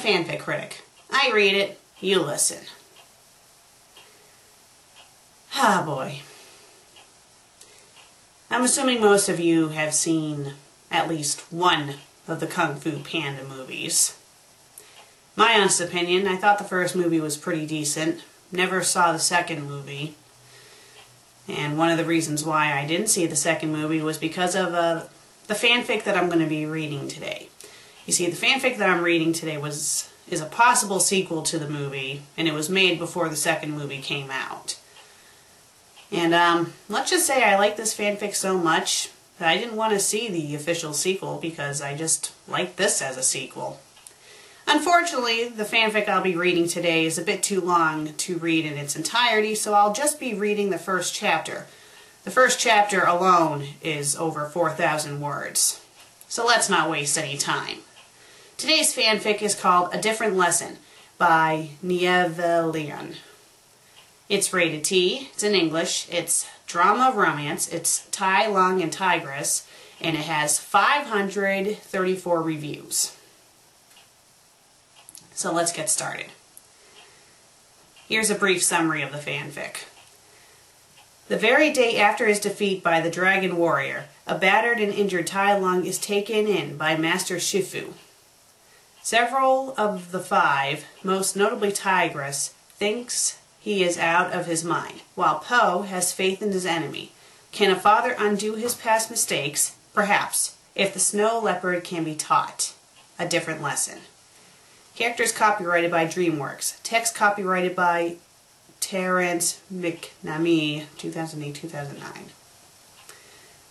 FanFic Critic. I read it, you listen. Ah, boy. I'm assuming most of you have seen at least one of the Kung Fu Panda movies. My honest opinion, I thought the first movie was pretty decent. Never saw the second movie. And one of the reasons why I didn't see the second movie was because of the fanfic that I'm going to be reading today. You see, the fanfic that I'm reading today is a possible sequel to the movie, and it was made before the second movie came out. And let's just say I like this fanfic so much that I didn't want to see the official sequel because I just like this as a sequel. Unfortunately, the fanfic I'll be reading today is a bit too long to read in its entirety, so I'll just be reading the first chapter. The first chapter alone is over 4,000 words. So let's not waste any time. Today's fanfic is called A Different Lesson by Nieve. It's rated T, it's in English, it's drama romance, it's Tai Lung and Tigress, and it has 534 reviews. So let's get started. Here's a brief summary of the fanfic. The very day after his defeat by the Dragon Warrior, a battered and injured Tai Lung is taken in by Master Shifu. Several of the five, most notably Tigress, thinks he is out of his mind, while Po has faith in his enemy. Can a father undo his past mistakes? Perhaps, if the snow leopard can be taught. A different lesson. Characters copyrighted by DreamWorks. Text copyrighted by Terrence McNamee, 2008-2009.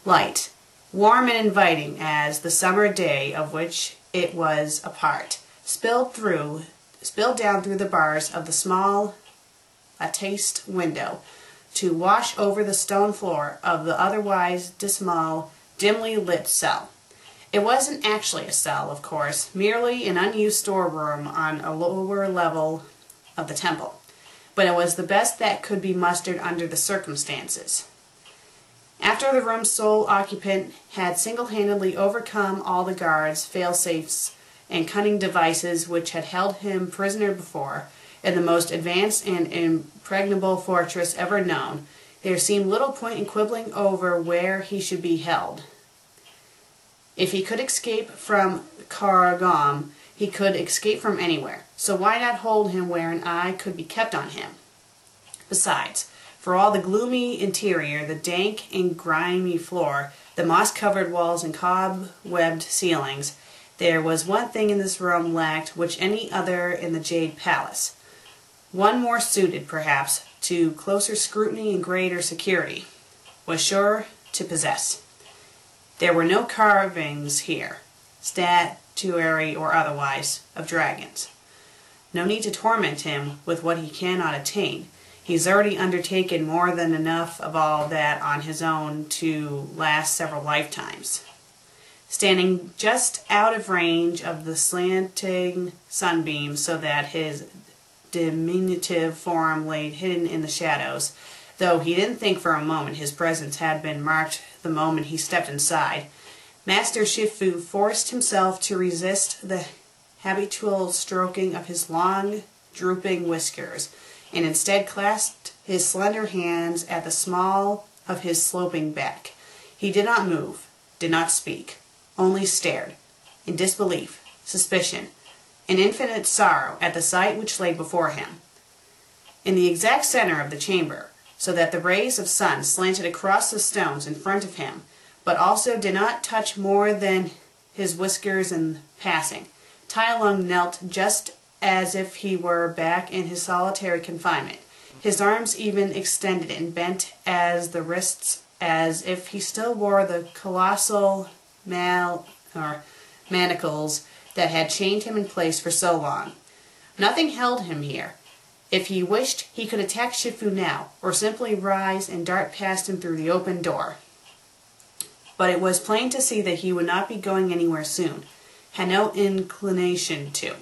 Light. Warm and inviting as the summer day of which it was a part. Spilled down through the bars of the small latticed window to wash over the stone floor of the otherwise dismal, dimly lit cell. It wasn't actually a cell, of course, merely an unused storeroom on a lower level of the temple, but it was the best that could be mustered under the circumstances. After the room's sole occupant had single-handedly overcome all the guards, fail-safes, and cunning devices which had held him prisoner before, in the most advanced and impregnable fortress ever known, there seemed little point in quibbling over where he should be held. If he could escape from Karagam, he could escape from anywhere, so why not hold him where an eye could be kept on him? Besides, for all the gloomy interior, the dank and grimy floor, the moss-covered walls and cobwebbed ceilings, there was one thing in this room lacked which any other in the Jade Palace. One more suited, perhaps, to closer scrutiny and greater security, was sure to possess. There were no carvings here, statuary or otherwise, of dragons. No need to torment him with what he cannot attain. He's already undertaken more than enough of all that on his own to last several lifetimes. Standing just out of range of the slanting sunbeams so that his diminutive form lay hidden in the shadows, though he didn't think for a moment his presence had been marked the moment he stepped inside, Master Shifu forced himself to resist the habitual stroking of his long, drooping whiskers, and instead clasped his slender hands at the small of his sloping back. He did not move, did not speak, only stared, in disbelief, suspicion, and infinite sorrow at the sight which lay before him. In the exact center of the chamber, so that the rays of sun slanted across the stones in front of him, but also did not touch more than his whiskers in passing, Tai Lung knelt just as if he were back in his solitary confinement, his arms even extended and bent as the wrists, as if he still wore the colossal manacles that had chained him in place for so long. Nothing held him here. If he wished, he could attack Shifu now, or simply rise and dart past him through the open door. But it was plain to see that he would not be going anywhere soon, had no inclination to.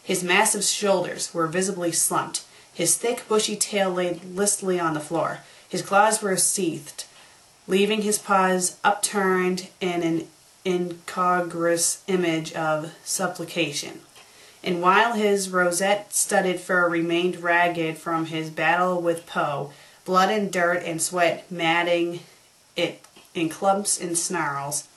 His massive shoulders were visibly slumped, his thick bushy tail lay listily on the floor, his claws were sheathed, leaving his paws upturned in an incongruous image of supplication. And while his rosette-studded fur remained ragged from his battle with Po, blood and dirt and sweat matting it in clumps and snarls,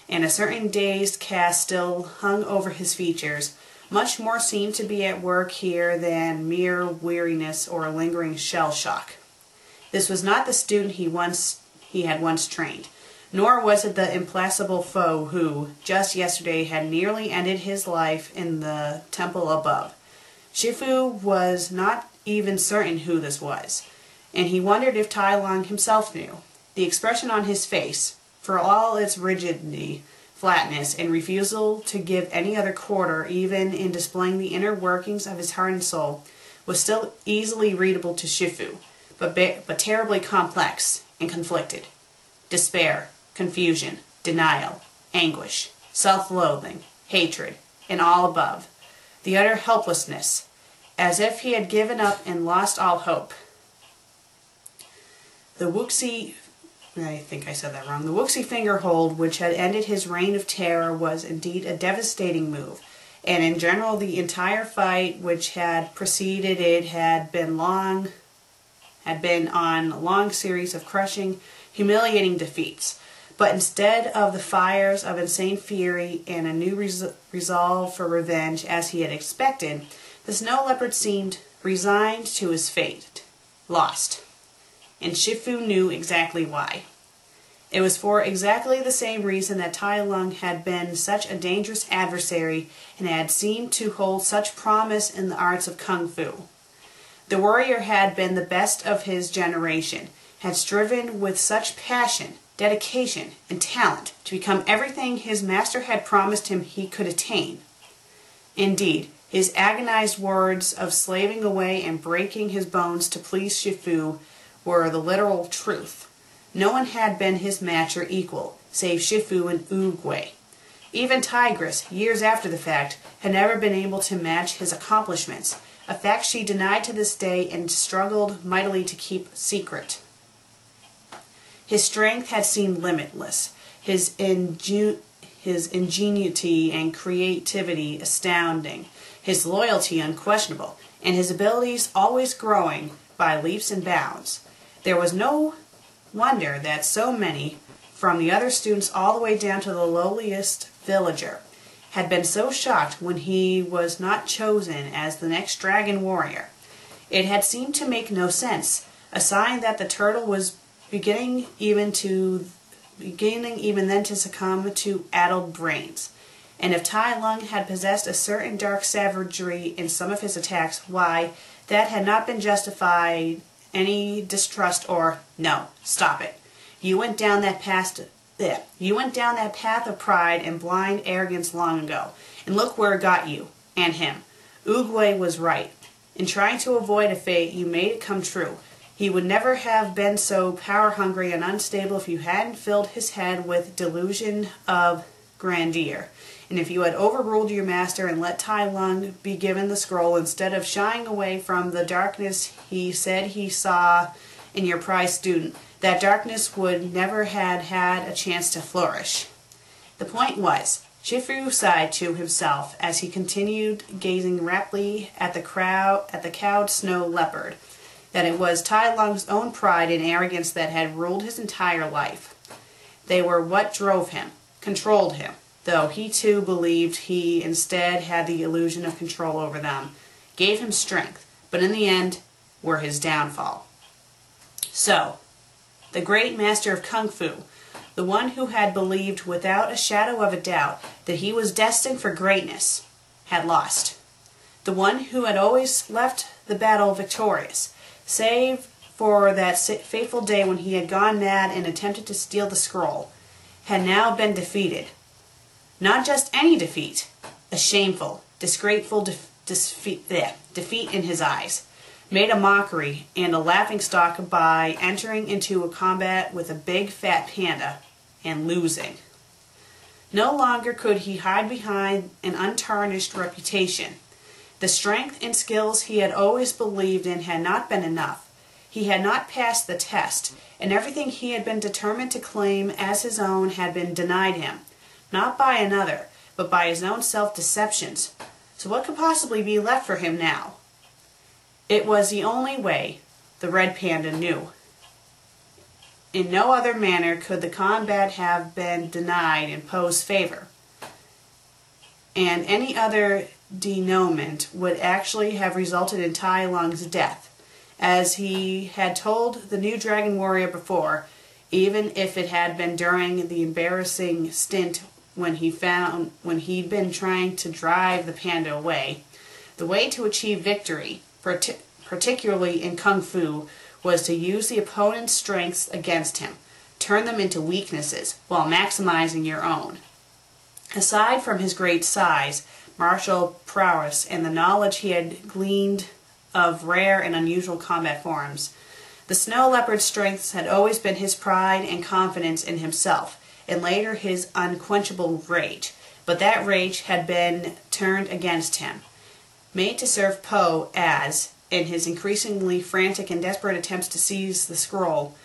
and a certain dazed cast still hung over his features, much more seemed to be at work here than mere weariness or lingering shell shock. This was not the student he had once trained, nor was it the implacable foe who, just yesterday, had nearly ended his life in the temple above. Shifu was not even certain who this was, and he wondered if Tai Lung himself knew. The expression on his face, for all its rigidity, flatness, and refusal to give any other quarter, even in displaying the inner workings of his heart and soul, was still easily readable to Shifu, but terribly complex and conflicted. Despair, confusion, denial, anguish, self-loathing, hatred, and all above. The utter helplessness, as if he had given up and lost all hope. The Wuxi finger hold, which had ended his reign of terror, was indeed a devastating move, and in general the entire fight which had preceded it had been on a long series of crushing, humiliating defeats. But instead of the fires of insane fury and a new resolve for revenge, as he had expected, the snow leopard seemed resigned to his fate, lost. And Shifu knew exactly why. It was for exactly the same reason that Tai Lung had been such a dangerous adversary and had seemed to hold such promise in the arts of Kung Fu. The warrior had been the best of his generation, had striven with such passion, dedication, and talent to become everything his master had promised him he could attain. Indeed, his agonized words of slaving away and breaking his bones to please Shifu were the literal truth. No one had been his match or equal, save Shifu and Oogway. Even Tigress, years after the fact, had never been able to match his accomplishments, a fact she denied to this day and struggled mightily to keep secret. His strength had seemed limitless, his ingenuity and creativity astounding, his loyalty unquestionable, and his abilities always growing by leaps and bounds. There was no wonder that so many, from the other students all the way down to the lowliest villager, had been so shocked when he was not chosen as the next dragon warrior. It had seemed to make no sense, a sign that the turtle was beginning even then to succumb to addled brains. And if Tai Lung had possessed a certain dark savagery in some of his attacks, why, that had not been justified any distrust or, no, stop it. You went down that path of pride and blind arrogance long ago, and look where it got you, and him. Oogway was right. In trying to avoid a fate, you made it come true. He would never have been so power-hungry and unstable if you hadn't filled his head with delusion of grandeur. And if you had overruled your master and let Tai Lung be given the scroll instead of shying away from the darkness he said he saw in your prized student, that darkness would never had a chance to flourish. The point was, Shifu sighed to himself as he continued gazing raptly at the cowed snow leopard, that it was Tai Lung's own pride and arrogance that had ruled his entire life. They were what drove him, controlled him, though he too believed he instead had the illusion of control over them, gave him strength, but in the end were his downfall. So, the great master of Kung Fu, the one who had believed without a shadow of a doubt that he was destined for greatness, had lost. The one who had always left the battle victorious, save for that fateful day when he had gone mad and attempted to steal the scroll, had now been defeated. Not just any defeat, a shameful, disgraceful defeat in his eyes, made a mockery and a laughingstock by entering into a combat with a big fat panda and losing. No longer could he hide behind an untarnished reputation. The strength and skills he had always believed in had not been enough. He had not passed the test, and everything he had been determined to claim as his own had been denied him, not by another, but by his own self-deceptions. So what could possibly be left for him now? It was the only way, the red panda knew. In no other manner could the combat have been denied in Po's favor, and any other denouement would actually have resulted in Tai Lung's death. As he had told the new dragon warrior before, even if it had been during the embarrassing stint when he'd been trying to drive the panda away, the way to achieve victory, particularly in Kung Fu, was to use the opponent's strengths against him, turn them into weaknesses, while maximizing your own. Aside from his great size, martial prowess, and the knowledge he had gleaned of rare and unusual combat forms, the snow leopard's strengths had always been his pride and confidence in himself, and later his unquenchable rage. But that rage had been turned against him, made to serve Po as, in his increasingly frantic and desperate attempts to seize the scroll,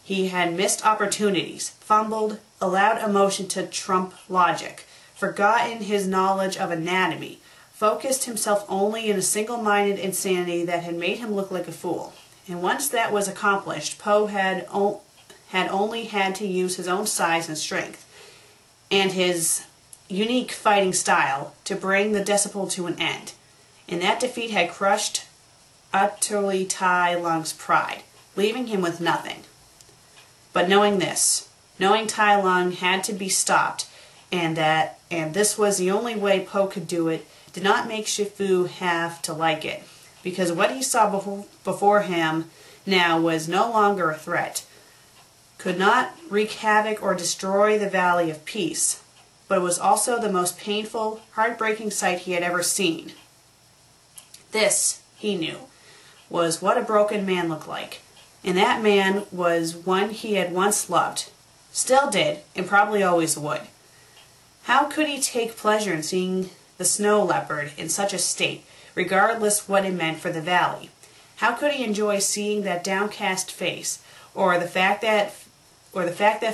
he had missed opportunities, fumbled, allowed emotion to trump logic, forgotten his knowledge of anatomy, focused himself only in a single-minded insanity that had made him look like a fool. And once that was accomplished, Po had only had to use his own size and strength, and his unique fighting style, to bring the disciple to an end. And that defeat had crushed utterly Tai Lung's pride, leaving him with nothing. But knowing Tai Lung had to be stopped, and this was the only way Po could do it, did not make Shifu have to like it, because what he saw before him now was no longer a threat, could not wreak havoc or destroy the Valley of Peace, but it was also the most painful, heartbreaking sight he had ever seen. This, he knew, was what a broken man looked like, and that man was one he had once loved, still did, and probably always would. How could he take pleasure in seeing the snow leopard in such a state, regardless what it meant for the valley? How could he enjoy seeing that downcast face, or the fact that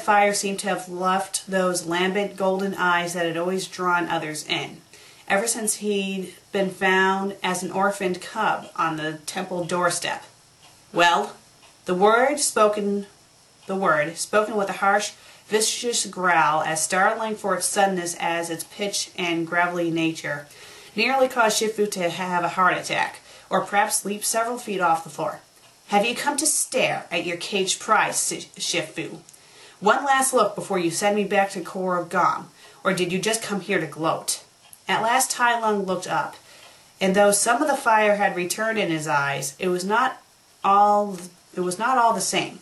fire seemed to have left those lambent golden eyes that had always drawn others in, ever since he'd been found as an orphaned cub on the temple doorstep? Well, the word spoken with a harsh, vicious growl, as startling for its suddenness as its pitch and gravelly nature, nearly caused Shifu to have a heart attack, or perhaps leap several feet off the floor. Have you come to stare at your caged prize, Shifu? One last look before you send me back to Core of Gom, or did you just come here to gloat? At last Tai Lung looked up, and though some of the fire had returned in his eyes, it was not all the same.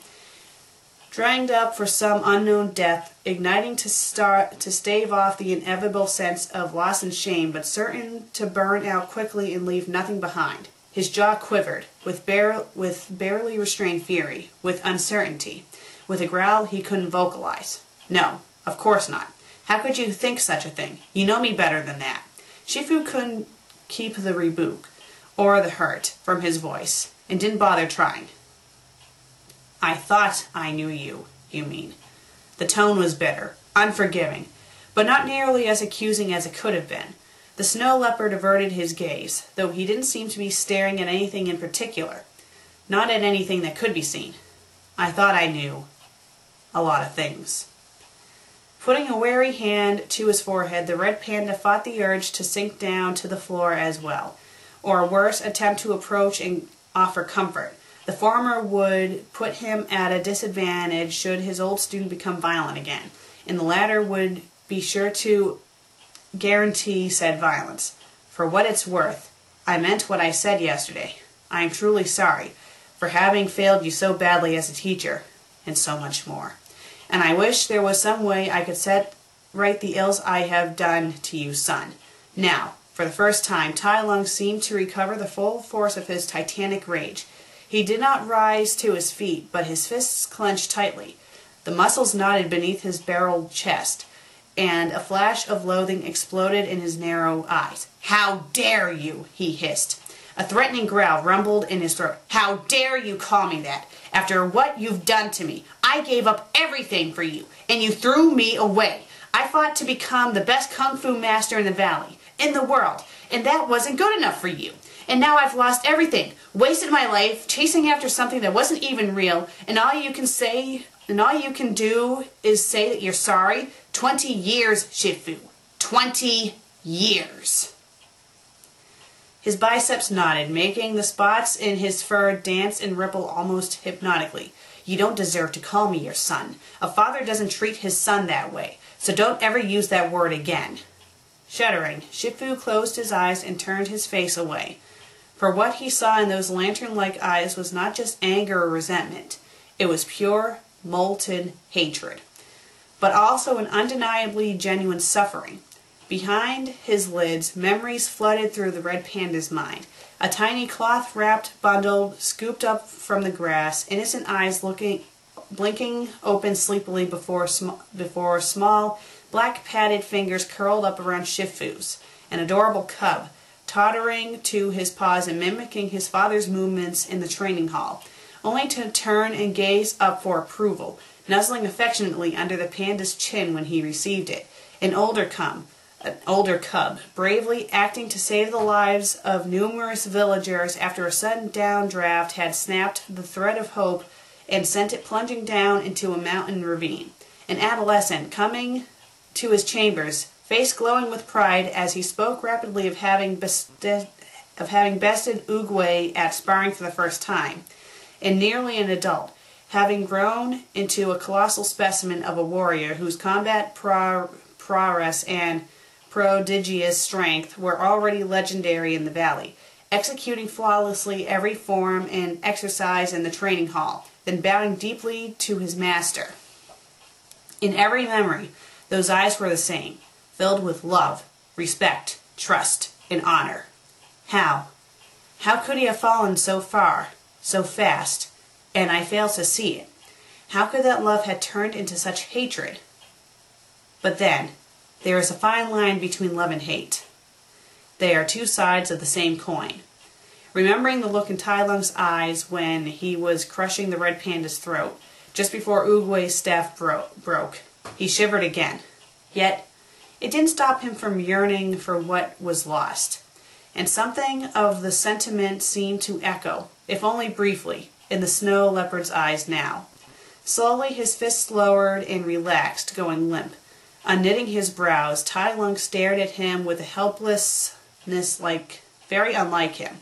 Dragged up for some unknown death, igniting to stave off the inevitable sense of loss and shame, but certain to burn out quickly and leave nothing behind. His jaw quivered, with barely restrained fury, with uncertainty, with a growl he couldn't vocalize. No, of course not. How could you think such a thing? You know me better than that. Shifu couldn't keep the rebuke, or the hurt, from his voice, and didn't bother trying. I thought I knew you, you mean. The tone was bitter, unforgiving, but not nearly as accusing as it could have been. The snow leopard averted his gaze, though he didn't seem to be staring at anything in particular. Not at anything that could be seen. I thought I knew a lot of things. Putting a wary hand to his forehead, the red panda fought the urge to sink down to the floor as well, or worse, attempt to approach and offer comfort. The former would put him at a disadvantage should his old student become violent again, and the latter would be sure to guarantee said violence. For what it's worth, I meant what I said yesterday. I am truly sorry for having failed you so badly as a teacher, and so much more. And I wish there was some way I could set right the ills I have done to you, son. Now, for the first time, Tai Lung seemed to recover the full force of his titanic rage. He did not rise to his feet, but his fists clenched tightly. The muscles knotted beneath his barreled chest, and a flash of loathing exploded in his narrow eyes. How dare you, he hissed. A threatening growl rumbled in his throat. How dare you call me that? After what you've done to me, I gave up everything for you, and you threw me away. I fought to become the best kung fu master in the valley, in the world, and that wasn't good enough for you. And now I've lost everything, wasted my life chasing after something that wasn't even real, and all you can do is say that you're sorry. 20 years, Shifu. 20 years. His biceps nodded, making the spots in his fur dance and ripple almost hypnotically. You don't deserve to call me your son. A father doesn't treat his son that way, so don't ever use that word again. Shuddering, Shifu closed his eyes and turned his face away. For what he saw in those lantern-like eyes was not just anger or resentment. It was pure, molten hatred, but also an undeniably genuine suffering. Behind his lids, memories flooded through the red panda's mind. A tiny cloth-wrapped bundle scooped up from the grass, innocent eyes blinking open sleepily before small, black padded fingers curled up around Shifu's. An adorable cub, tottering to his paws and mimicking his father's movements in the training hall, only to turn and gaze up for approval, nuzzling affectionately under the panda's chin when he received it. An older cub, bravely acting to save the lives of numerous villagers after a sudden downdraft had snapped the thread of hope and sent it plunging down into a mountain ravine. An adolescent coming to his chambers, face glowing with pride as he spoke rapidly of having bested Oogway at sparring for the first time. And nearly an adult, having grown into a colossal specimen of a warrior whose combat prowess and prodigious strength were already legendary in the valley, executing flawlessly every form and exercise in the training hall, then bowing deeply to his master. In every memory, those eyes were the same, filled with love, respect, trust, and honor. How could he have fallen so far, so fast, and I failed to see it? How could that love have turned into such hatred? But then, there is a fine line between love and hate. They are two sides of the same coin. Remembering the look in Tai Lung's eyes when he was crushing the red panda's throat, just before Oogway's staff broke, he shivered again. Yet, it didn't stop him from yearning for what was lost. And something of the sentiment seemed to echo, if only briefly, in the snow leopard's eyes now. Slowly his fists lowered and relaxed, going limp. Unknitting his brows, Tai Lung stared at him with a helplessness very unlike him,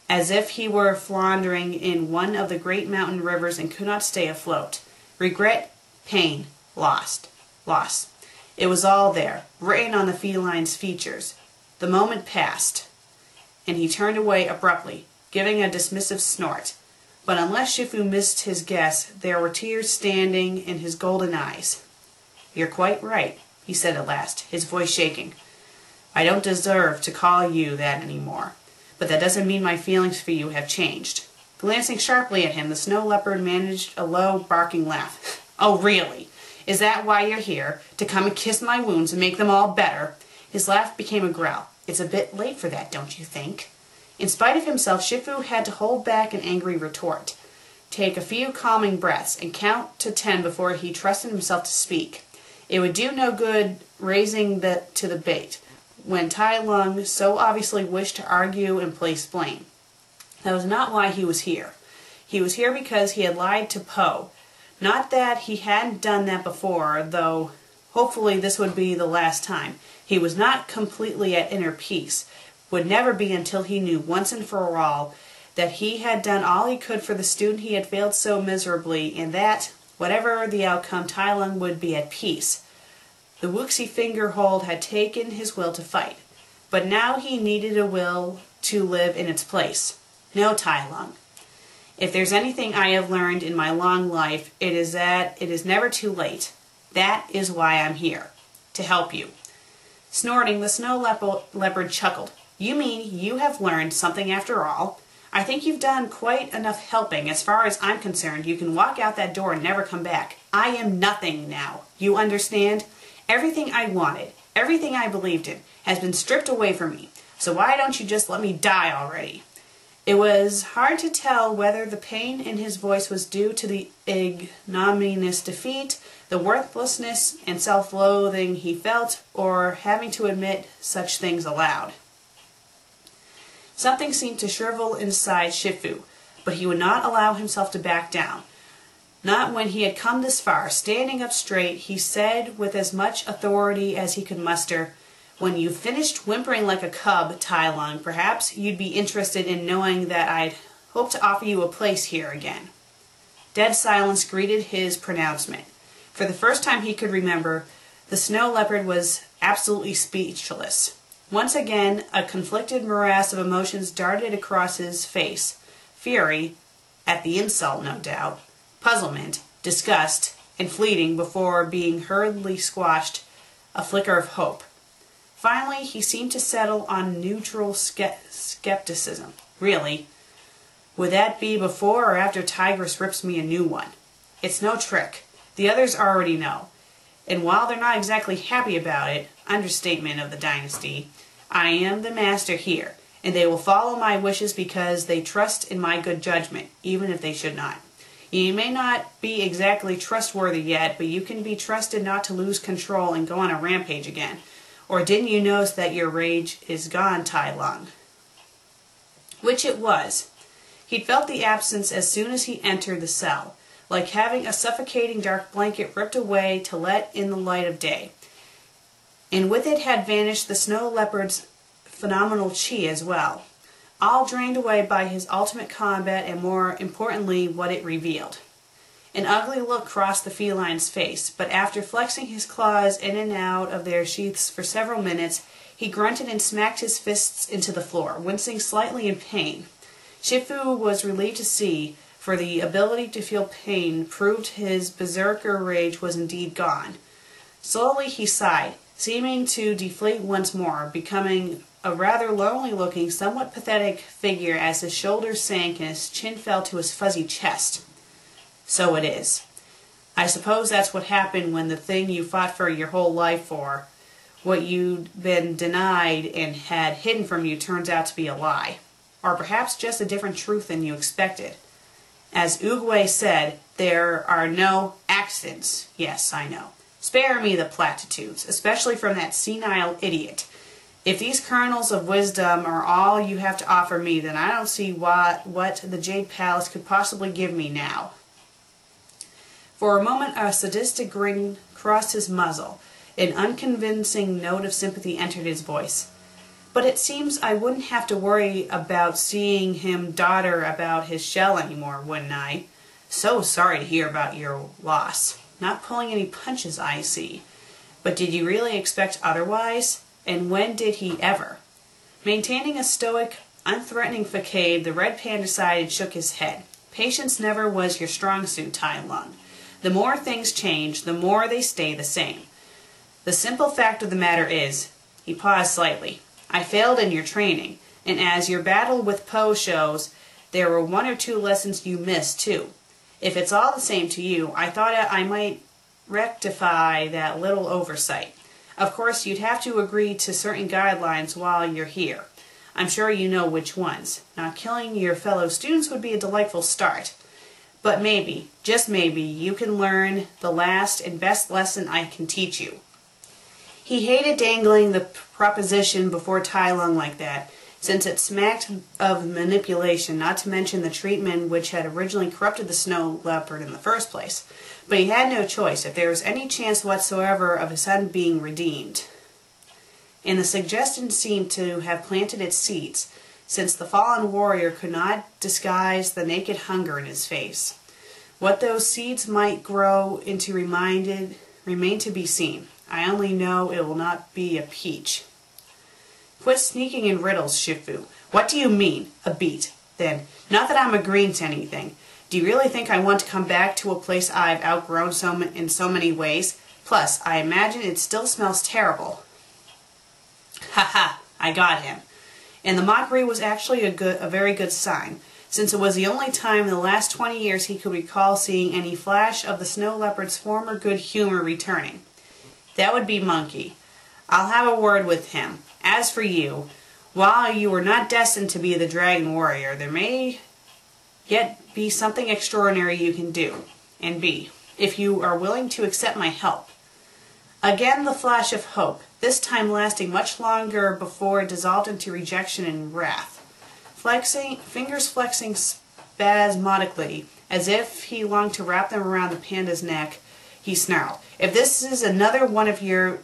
as if he were floundering in one of the great mountain rivers and could not stay afloat. Regret, pain, loss. It was all there, written on the feline's features. The moment passed, and he turned away abruptly, giving a dismissive snort. But unless Shifu missed his guess, there were tears standing in his golden eyes. You're quite right, he said at last, his voice shaking. I don't deserve to call you that anymore, but that doesn't mean my feelings for you have changed. Glancing sharply at him, the snow leopard managed a low, barking laugh. Oh, really? Is that why you're here? To come and kiss my wounds and make them all better? His laugh became a growl. It's a bit late for that, don't you think? In spite of himself, Shifu had to hold back an angry retort, take a few calming breaths, and count to 10 before he trusted himself to speak. It would do no good raising to the bait when Tai Lung so obviously wished to argue and place blame. That was not why he was here. He was here because he had lied to Po. Not that he hadn't done that before, though hopefully this would be the last time. He was not completely at inner peace, would never be until he knew once and for all that he had done all he could for the student he had failed so miserably, and that, whatever the outcome, Tai Lung would be at peace. The Wuxi finger hold had taken his will to fight, but now he needed a will to live in its place. No, Tai Lung. If there's anything I have learned in my long life, it is that it is never too late. That is why I'm here, to help you. Snorting, the snow leopard chuckled. You mean you have learned something after all? I think you've done quite enough helping. As far as I'm concerned, you can walk out that door and never come back. I am nothing now. You understand? Everything I wanted, everything I believed in, has been stripped away from me. So why don't you just let me die already? It was hard to tell whether the pain in his voice was due to the ignominious defeat, the worthlessness and self-loathing he felt, or having to admit such things aloud. Something seemed to shrivel inside Shifu, but he would not allow himself to back down. Not when he had come this far. Standing up straight, he said with as much authority as he could muster, "When you've finished whimpering like a cub, Tai Lung, perhaps you'd be interested in knowing that I'd hope to offer you a place here again." Dead silence greeted his pronouncement. For the first time he could remember, the snow leopard was absolutely speechless. Once again, a conflicted morass of emotions darted across his face. Fury, at the insult no doubt, puzzlement, disgust, and fleeting before being hurriedly squashed, a flicker of hope. Finally, he seemed to settle on neutral skepticism. Really? Would that be before or after Tigress rips me a new one? It's no trick. The others already know. And while they're not exactly happy about it, understatement of the dynasty, I am the master here, and they will follow my wishes because they trust in my good judgment, even if they should not. You may not be exactly trustworthy yet, but you can be trusted not to lose control and go on a rampage again. Or didn't you notice that your rage is gone, Tai Lung? Which it was. He'd felt the absence as soon as he entered the cell, like having a suffocating dark blanket ripped away to let in the light of day. And with it had vanished the snow leopard's phenomenal chi as well, all drained away by his ultimate combat and, more importantly, what it revealed. An ugly look crossed the feline's face, but after flexing his claws in and out of their sheaths for several minutes, he grunted and smacked his fists into the floor, wincing slightly in pain. Shifu was relieved to see, for the ability to feel pain proved his berserker rage was indeed gone. Slowly he sighed, seeming to deflate once more, becoming a rather lonely-looking, somewhat pathetic figure as his shoulders sank and his chin fell to his fuzzy chest. So it is. I suppose that's what happened when the thing you fought for your whole life for, what you'd been denied and had hidden from you, turns out to be a lie. Or perhaps just a different truth than you expected. As Oogway said, there are no accidents. Yes, I know. Spare me the platitudes, especially from that senile idiot. If these kernels of wisdom are all you have to offer me, then I don't see what the Jade Palace could possibly give me now. For a moment a sadistic grin crossed his muzzle. An unconvincing note of sympathy entered his voice. But it seems I wouldn't have to worry about seeing him dodder about his shell anymore, wouldn't I? So sorry to hear about your loss. Not pulling any punches, I see. But did you really expect otherwise? And when did he ever? Maintaining a stoic, unthreatening facade, the Red Panda sighed and shook his head. Patience never was your strong suit, Tai Lung. The more things change, the more they stay the same. The simple fact of the matter is, he paused slightly, I failed in your training, and as your battle with Poe shows, there were one or two lessons you missed too. If it's all the same to you, I thought I might rectify that little oversight. Of course, you'd have to agree to certain guidelines while you're here. I'm sure you know which ones. Not killing your fellow students would be a delightful start. But maybe, just maybe, you can learn the last and best lesson I can teach you. He hated dangling the proposition before Tai Lung like that, since it smacked of manipulation, not to mention the treatment which had originally corrupted the snow leopard in the first place. But he had no choice if there was any chance whatsoever of his son being redeemed. And the suggestion seemed to have planted its seeds, since the fallen warrior could not disguise the naked hunger in his face. What those seeds might grow into remained to be seen. I only know it will not be a peach. Quit sneaking in riddles, Shifu. What do you mean, a beat? Then, not that I'm agreeing to anything. Do you really think I want to come back to a place I've outgrown in so many ways? Plus, I imagine it still smells terrible. Ha ha, I got him. And the mockery was actually a very good sign, since it was the only time in the last 20 years he could recall seeing any flash of the snow leopard's former good humor returning. That would be Monkey. I'll have a word with him. As for you, while you were not destined to be the Dragon Warrior, there may yet be something extraordinary you can do and be, if you are willing to accept my help. Again the flash of hope, this time lasting much longer before it dissolved into rejection and wrath. fingers flexing spasmodically, as if he longed to wrap them around the panda's neck. He snarled, "If this is another one of your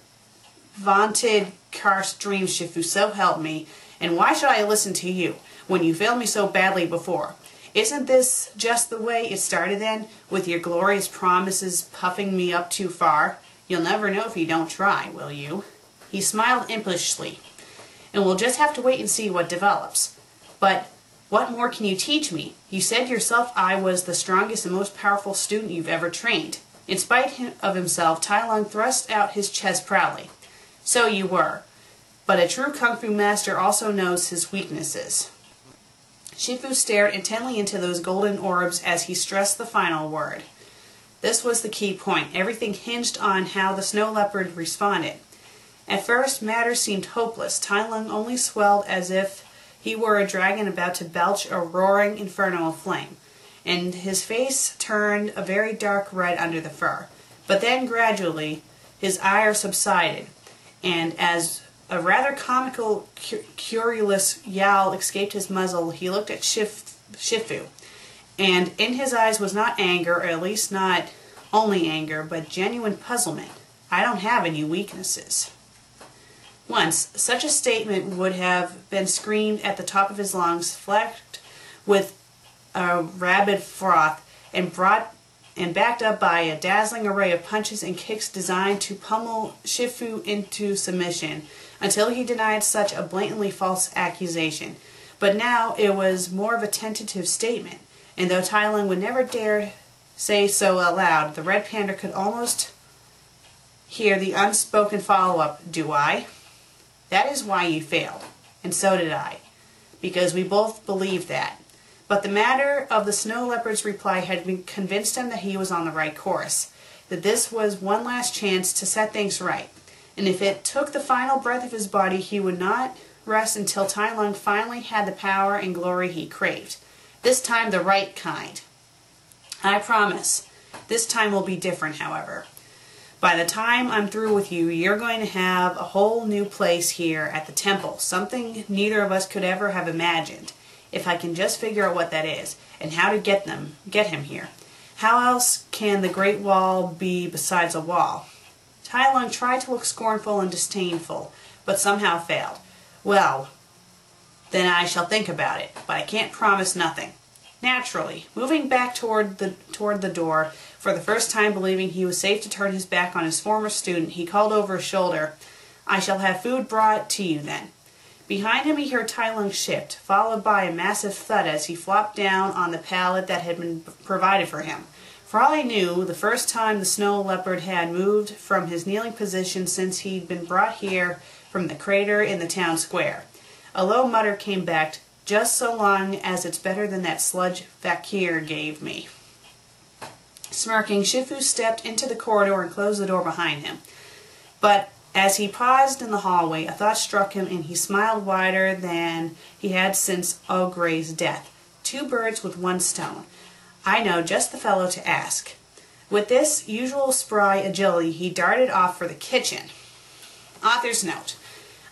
vaunted cursed dreams, Shifu, so help me, and why should I listen to you, when you failed me so badly before? Isn't this just the way it started then, with your glorious promises puffing me up too far? You'll never know if you don't try, will you?" He smiled impishly. "And we'll just have to wait and see what develops. But what more can you teach me? You said yourself I was the strongest and most powerful student you've ever trained." In spite of himself, Tai Lung thrust out his chest proudly. "So you were. But a true Kung Fu master also knows his weaknesses." Shifu stared intently into those golden orbs as he stressed the final word. This was the key point. Everything hinged on how the snow leopard responded. At first, matters seemed hopeless. Tai Lung only swelled as if he were a dragon about to belch a roaring inferno of flame, and his face turned a very dark red under the fur. But then, gradually, his ire subsided, and as a rather comical, querulous yowl escaped his muzzle, he looked at Shifu, and in his eyes was not anger, or at least not only anger, but genuine puzzlement. "I don't have any weaknesses." Once, such a statement would have been screamed at the top of his lungs, flecked with a rabid froth, and backed up by a dazzling array of punches and kicks designed to pummel Shifu into submission, until he denied such a blatantly false accusation. But now it was more of a tentative statement, and though Tai Lung would never dare say so aloud, the Red Panda could almost hear the unspoken follow-up, "Do I?" "That is why you failed, and so did I, because we both believed that." But the matter of the snow leopard's reply had convinced him that he was on the right course, that this was one last chance to set things right, and if it took the final breath of his body, he would not rest until Tai Lung finally had the power and glory he craved. This time the right kind. "I promise. This time will be different, however. By the time I'm through with you, you're going to have a whole new place here at the temple, something neither of us could ever have imagined, if I can just figure out what that is, and how to get him here. How else can the Great Wall be besides a wall?" Tai Lung tried to look scornful and disdainful, but somehow failed. "Well, then I shall think about it, but I can't promise nothing." Naturally, moving back toward the door, for the first time believing he was safe to turn his back on his former student, he called over his shoulder, "I shall have food brought to you then." Behind him he heard Tai Lung shift, followed by a massive thud as he flopped down on the pallet that had been provided for him. For all he knew, the first time the snow leopard had moved from his kneeling position since he'd been brought here from the crater in the town square. A low mutter came back, "Just so long as it's better than that sludge fakir gave me." Smirking, Shifu stepped into the corridor and closed the door behind him. But as he paused in the hallway, a thought struck him, and he smiled wider than he had since Ogre's death. Two birds with one stone. I know just the fellow to ask. With this usual spry agility, he darted off for the kitchen. Author's note.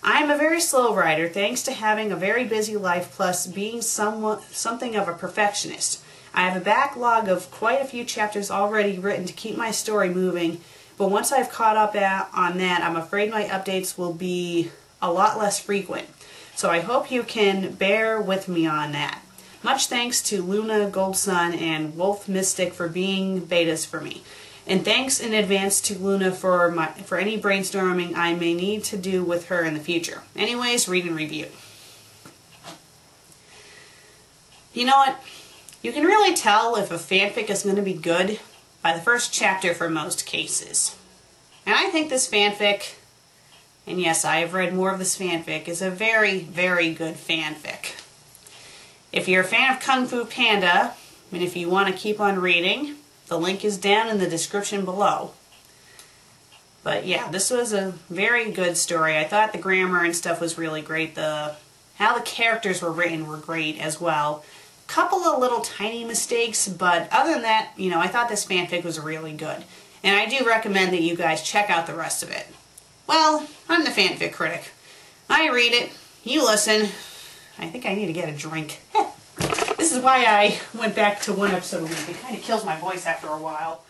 I am a very slow writer, thanks to having a very busy life plus being something of a perfectionist. I have a backlog of quite a few chapters already written to keep my story moving, but once I've caught up on that, I'm afraid my updates will be a lot less frequent. So I hope you can bear with me on that. Much thanks to Luna, Goldsun, and Wolf Mystic for being betas for me. And thanks in advance to Luna for any brainstorming I may need to do with her in the future. Anyways, read and review. You know what? You can really tell if a fanfic is going to be good by the first chapter for most cases. And I think this fanfic, and yes, I have read more of this fanfic, is a very, very good fanfic. If you're a fan of Kung Fu Panda, and if you want to keep on reading, the link is down in the description below. But yeah, this was a very good story. I thought the grammar and stuff was really great. How the characters were written were great as well. Couple of little tiny mistakes, but other than that, you know, I thought this fanfic was really good. And I do recommend that you guys check out the rest of it. Well, I'm the FanFic Critic. I read it, you listen. I think I need to get a drink. This is why I went back to one episode a week. It kind of kills my voice after a while.